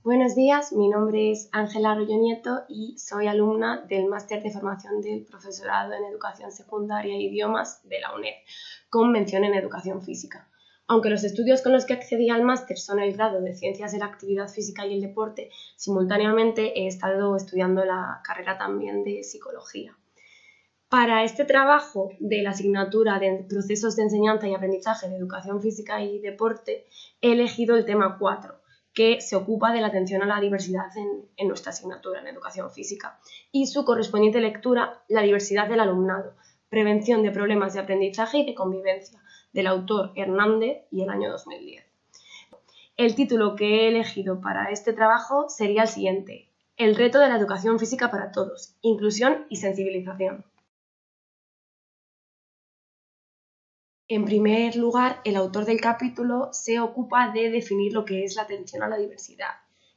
Buenos días, mi nombre es Ángela Arroyo Nieto y soy alumna del Máster de Formación del Profesorado en Educación Secundaria e Idiomas de la UNED, con mención en Educación Física. Aunque los estudios con los que accedí al máster son el grado de Ciencias de la Actividad Física y el Deporte, simultáneamente he estado estudiando la carrera también de Psicología. Para este trabajo de la asignatura de Procesos de Enseñanza y Aprendizaje de Educación Física y Deporte, he elegido el tema 4, que se ocupa de la atención a la diversidad en nuestra asignatura en Educación Física, y su correspondiente lectura, La diversidad del alumnado, prevención de problemas de aprendizaje y de convivencia, del autor Hernández y el año 2010. El título que he elegido para este trabajo sería el siguiente: El reto de la educación física para todos, inclusión y sensibilización. En primer lugar, el autor del capítulo se ocupa de definir lo que es la atención a la diversidad,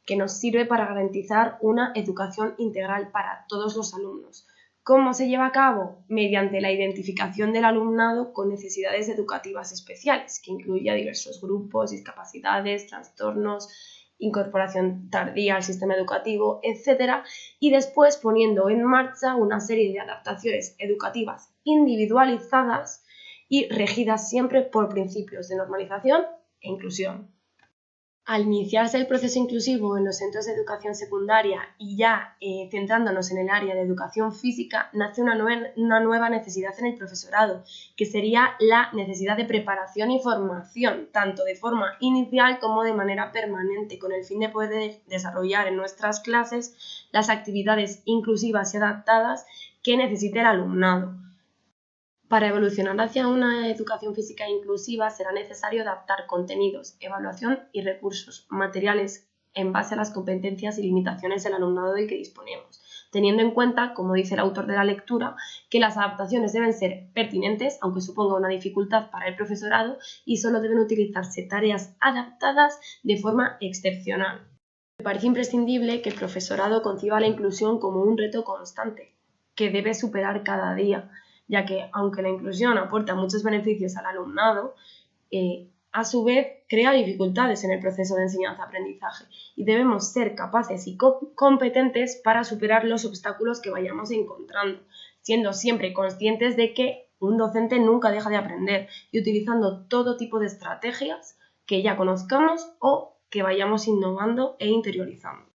que nos sirve para garantizar una educación integral para todos los alumnos. ¿Cómo se lleva a cabo? Mediante la identificación del alumnado con necesidades educativas especiales, que incluye a diversos grupos, discapacidades, trastornos, incorporación tardía al sistema educativo, etc. Y después poniendo en marcha una serie de adaptaciones educativas individualizadas y regidas siempre por principios de normalización e inclusión. Al iniciarse el proceso inclusivo en los centros de educación secundaria y ya centrándonos en el área de educación física, nace una nueva necesidad en el profesorado, que sería la necesidad de preparación y formación, tanto de forma inicial como de manera permanente, con el fin de poder desarrollar en nuestras clases las actividades inclusivas y adaptadas que necesite el alumnado. Para evolucionar hacia una educación física inclusiva será necesario adaptar contenidos, evaluación y recursos materiales en base a las competencias y limitaciones del alumnado del que disponemos, teniendo en cuenta, como dice el autor de la lectura, que las adaptaciones deben ser pertinentes, aunque suponga una dificultad para el profesorado, y solo deben utilizarse tareas adaptadas de forma excepcional. Me parece imprescindible que el profesorado conciba la inclusión como un reto constante, que debe superar cada día, ya que, aunque la inclusión aporta muchos beneficios al alumnado, a su vez crea dificultades en el proceso de enseñanza-aprendizaje y debemos ser capaces y competentes para superar los obstáculos que vayamos encontrando, siendo siempre conscientes de que un docente nunca deja de aprender y utilizando todo tipo de estrategias que ya conozcamos o que vayamos innovando e interiorizando.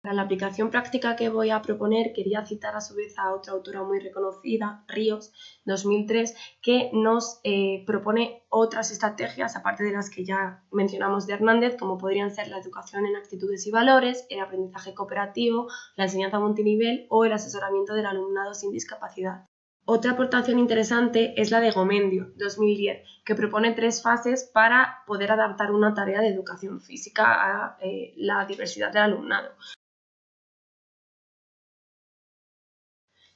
Para la aplicación práctica que voy a proponer, quería citar a su vez a otra autora muy reconocida, Ríos, 2003, que nos propone otras estrategias, aparte de las que ya mencionamos de Hernández, como podrían ser la educación en actitudes y valores, el aprendizaje cooperativo, la enseñanza multinivel o el asesoramiento del alumnado sin discapacidad. Otra aportación interesante es la de Gomendio, 2010, que propone 3 fases para poder adaptar una tarea de educación física a la diversidad del alumnado.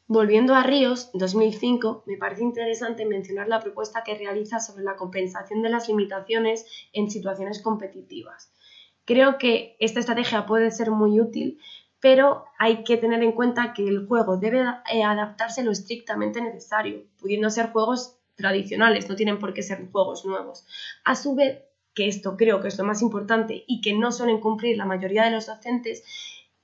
Volviendo a Ríos, 2005, me parece interesante mencionar la propuesta que realiza sobre la compensación de las limitaciones en situaciones competitivas. Creo que esta estrategia puede ser muy útil, pero hay que tener en cuenta que el juego debe adaptarse lo estrictamente necesario, pudiendo ser juegos tradicionales, no tienen por qué ser juegos nuevos. A su vez, que esto creo que es lo más importante y que no suelen cumplir la mayoría de los docentes,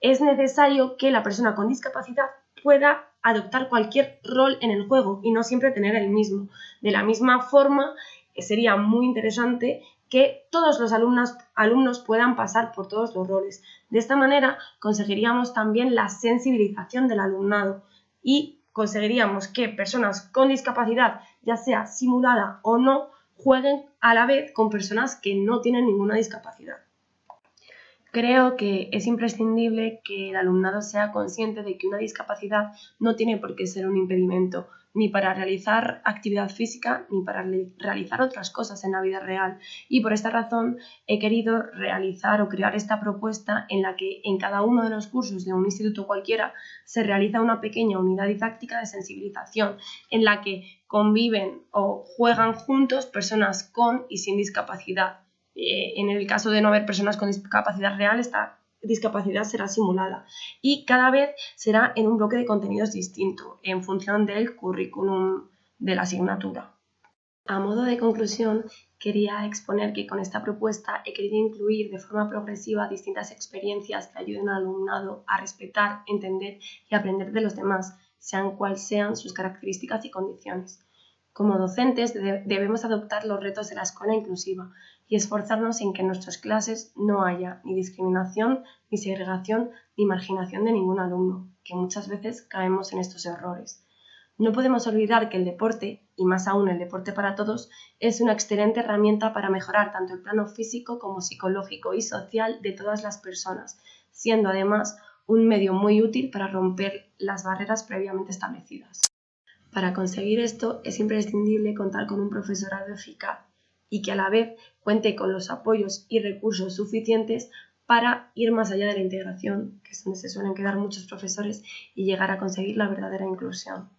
es necesario que la persona con discapacidad pueda adoptar cualquier rol en el juego y no siempre tener el mismo. De la misma forma, sería muy interesante que todos los alumnos puedan pasar por todos los roles. De esta manera conseguiríamos también la sensibilización del alumnado y conseguiríamos que personas con discapacidad, ya sea simulada o no, jueguen a la vez con personas que no tienen ninguna discapacidad. Creo que es imprescindible que el alumnado sea consciente de que una discapacidad no tiene por qué ser un impedimento, ni para realizar actividad física, ni para realizar otras cosas en la vida real. Y por esta razón he querido realizar o crear esta propuesta en la que en cada uno de los cursos de un instituto cualquiera se realiza una pequeña unidad didáctica de sensibilización, en la que conviven o juegan juntos personas con y sin discapacidad. En el caso de no haber personas con discapacidad real, esta discapacidad será simulada y cada vez será en un bloque de contenidos distinto en función del currículum de la asignatura. A modo de conclusión, quería exponer que con esta propuesta he querido incluir de forma progresiva distintas experiencias que ayuden al alumnado a respetar, entender y aprender de los demás, sean cuales sean sus características y condiciones. Como docentes debemos adoptar los retos de la escuela inclusiva y esforzarnos en que en nuestras clases no haya ni discriminación, ni segregación, ni marginación de ningún alumno, que muchas veces caemos en estos errores. No podemos olvidar que el deporte, y más aún el deporte para todos, es una excelente herramienta para mejorar tanto el plano físico como psicológico y social de todas las personas, siendo además un medio muy útil para romper las barreras previamente establecidas. Para conseguir esto es imprescindible contar con un profesorado eficaz y que a la vez cuente con los apoyos y recursos suficientes para ir más allá de la integración, que es donde se suelen quedar muchos profesores, y llegar a conseguir la verdadera inclusión.